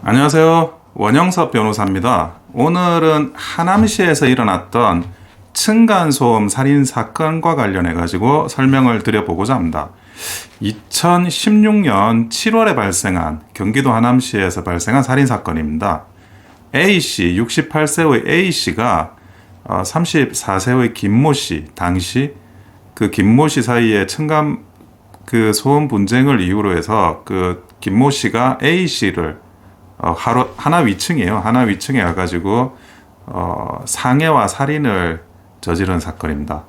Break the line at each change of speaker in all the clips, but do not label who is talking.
안녕하세요. 원영섭 변호사입니다. 오늘은 하남시에서 일어났던 층간소음 살인 사건과 관련해 가지고 설명을 드려보고자 합니다. 2016년 7월에 발생한 경기도 하남시에서 발생한 살인 사건입니다. A씨, 68세의 A씨가 34세의 김모씨, 당시 그 김모씨 사이에 층간 그 소음 분쟁을 이유로 해서 그 김모씨가 A씨를 하나 위층이에요. 하나 위층에 와가지고 상해와 살인을 저지른 사건입니다.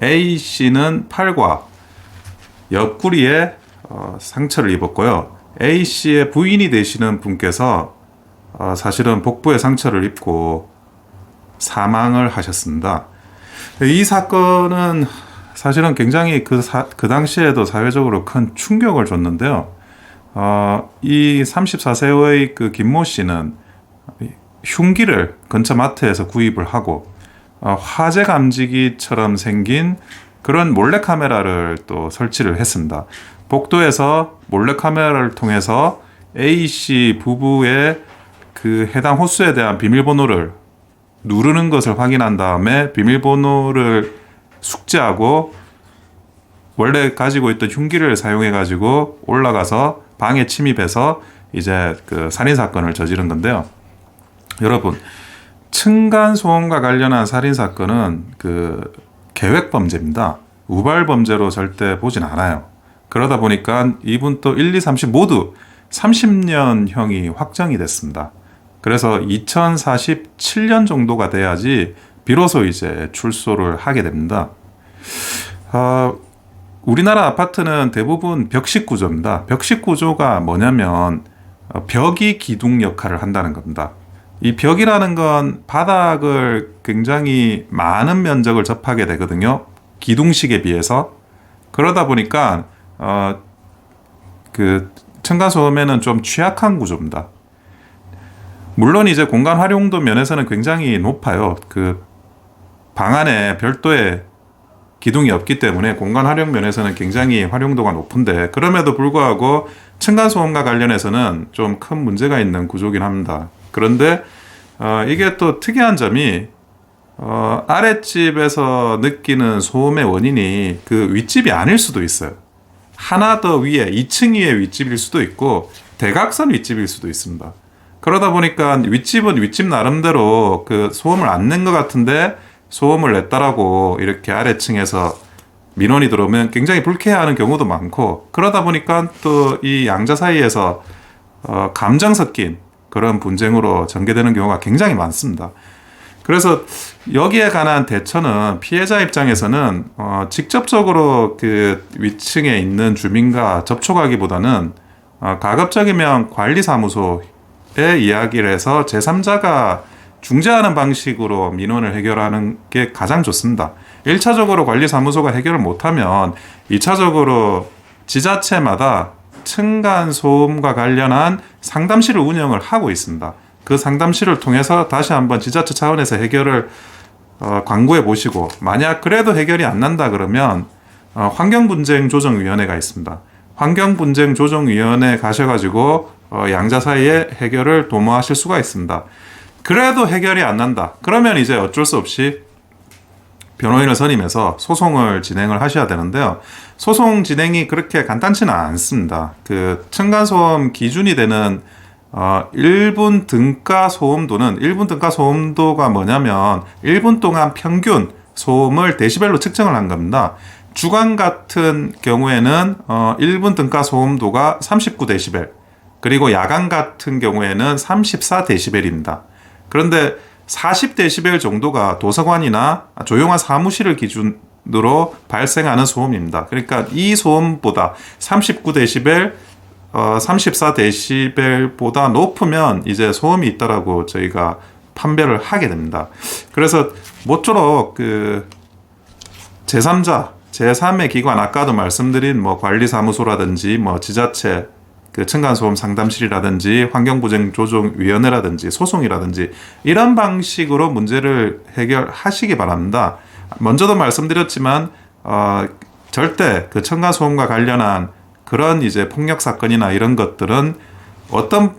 A씨는 팔과 옆구리에 상처를 입었고요. A씨의 부인이 되시는 분께서 사실은 복부에 상처를 입고 사망을 하셨습니다. 이 사건은 사실은 굉장히 그 당시에도 사회적으로 큰 충격을 줬는데요. 이 34세의 그 김모 씨는 흉기를 근처 마트에서 구입을 하고 화재 감지기처럼 생긴 그런 몰래카메라를 또 설치를 했습니다. 복도에서 몰래카메라를 통해서 A씨 부부의 그 해당 호수에 대한 비밀번호를 누르는 것을 확인한 다음에 비밀번호를 숙지하고 원래 가지고 있던 흉기를 사용해 가지고 올라가서 방에 침입해서 이제 그 살인 사건을 저지른 건데요. 여러분, 층간 소음과 관련한 살인 사건은 그 계획 범죄입니다. 우발 범죄로 절대 보진 않아요. 그러다 보니까 이분 또 1, 2, 30 모두 30년형이 확정이 됐습니다. 그래서 2047년 정도가 돼야지 비로소 이제 출소를 하게 됩니다. 우리나라 아파트는 대부분 벽식 구조입니다. 벽식 구조가 뭐냐면 벽이 기둥 역할을 한다는 겁니다. 이 벽이라는 건 바닥을 굉장히 많은 면적을 접하게 되거든요. 기둥식에 비해서. 그러다 보니까 그 층간소음에는 좀 취약한 구조입니다. 물론 이제 공간 활용도 면에서는 굉장히 높아요. 그 방 안에 별도의 기둥이 없기 때문에 공간 활용 면에서는 굉장히 활용도가 높은데 그럼에도 불구하고 층간소음과 관련해서는 좀 큰 문제가 있는 구조긴 합니다. 그런데 이게 또 특이한 점이 아랫집에서 느끼는 소음의 원인이 그 윗집이 아닐 수도 있어요. 하나 더 위에 2층 위에 윗집일 수도 있고 대각선 윗집일 수도 있습니다. 그러다 보니까 윗집은 윗집 나름대로 그 소음을 안 낸 것 같은데 소음을 냈다라고 이렇게 아래층에서 민원이 들어오면 굉장히 불쾌해하는 경우도 많고 그러다 보니까 또 이 양자 사이에서 감정 섞인 그런 분쟁으로 전개되는 경우가 굉장히 많습니다. 그래서 여기에 관한 대처는 피해자 입장에서는 직접적으로 그 위층에 있는 주민과 접촉하기보다는 가급적이면 관리사무소에 이야기를 해서 제3자가 중재하는 방식으로 민원을 해결하는 게 가장 좋습니다. 1차적으로 관리사무소가 해결을 못하면 2차적으로 지자체마다 층간소음과 관련한 상담실을 운영을 하고 있습니다. 그 상담실을 통해서 다시 한번 지자체 차원에서 해결을 광고해 보시고 만약 그래도 해결이 안 난다 그러면 환경분쟁조정위원회가 있습니다. 환경분쟁조정위원회 가셔가지고 양자 사이에 해결을 도모하실 수가 있습니다. 그래도 해결이 안 난다. 그러면 이제 어쩔 수 없이 변호인을 선임해서 소송을 진행을 하셔야 되는데요. 소송 진행이 그렇게 간단치는 않습니다. 그 층간소음 기준이 되는 1분 등가 소음도는 1분 등가 소음도가 뭐냐면 1분 동안 평균 소음을 데시벨로 측정을 한 겁니다. 주간 같은 경우에는 1분 등가 소음도가 39데시벨 그리고 야간 같은 경우에는 34데시벨입니다. 그런데 40데시벨 정도가 도서관이나 조용한 사무실을 기준으로 발생하는 소음입니다. 그러니까 이 소음보다 39데시벨, 34데시벨보다 높으면 이제 소음이 있다라고 저희가 판별을 하게 됩니다. 그래서 모쪼록 그 제3자, 제3의 기관 아까도 말씀드린 뭐 관리사무소라든지 뭐 지자체 그 층간소음 상담실이라든지 환경분쟁조정위원회라든지 소송이라든지 이런 방식으로 문제를 해결하시기 바랍니다. 먼저도 말씀드렸지만 절대 그 층간소음과 관련한 그런 이제 폭력 사건이나 이런 것들은 어떤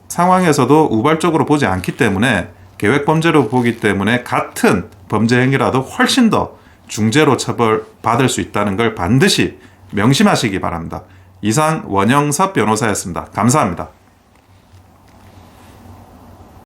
상황에서도 우발적으로 보지 않기 때문에 계획범죄로 보기 때문에 같은 범죄 행위라도 훨씬 더 중죄로 처벌받을 수 있다는 걸 반드시 명심하시기 바랍니다. 이상 원영섭 변호사였습니다. 감사합니다.